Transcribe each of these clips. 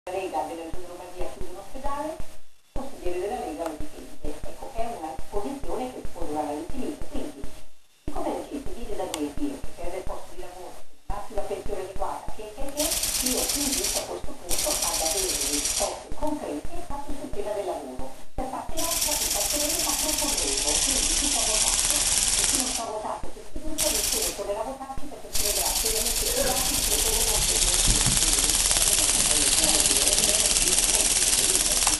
La Lega della Regione Lombardia chiude un ospedale, il consigliere della Lega lo difende. Ecco, è una posizione che può durare all'infinito. Quindi, siccome la gente vive da noi e dire che perde il posto di lavoro, darsi la pensione adeguata, io ti invito a questo punto ad avere delle risposte concrete fatte sul tema del lavoro. Per parte nostra, per parte delle ma proporremo, quindi chi ci ha votato e chi non ci ha votato per fiducia, nessuno tornerà a votarci perché ci vedrà seriamente curati sulle cose non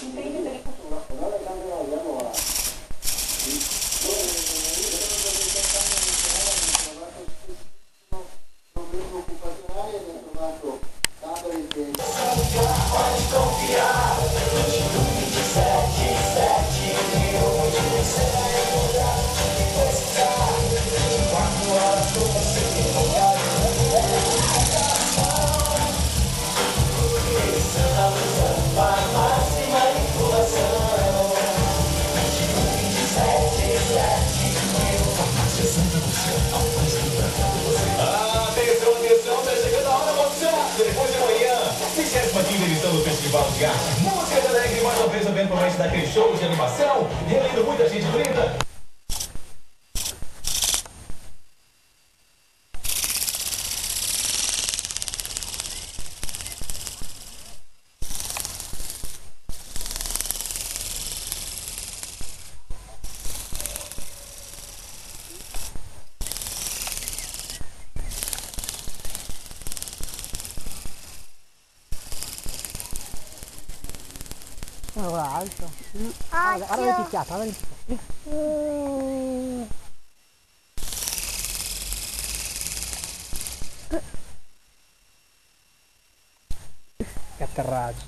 impegni per il futuro. Allora cambierò, allora. Problemi occupazionali e mi ha trovato Gabriel che Atenção, tá chegando a hora, moçada! Depois de amanhã, 25ª edição do Festival de Arte Música de Alegre, mais uma vez o evento promete daquele show de animação, reunindo muita gente linda. Allora, alto. Guarda le picchiate, guarda le picchiate. Che atterraggio.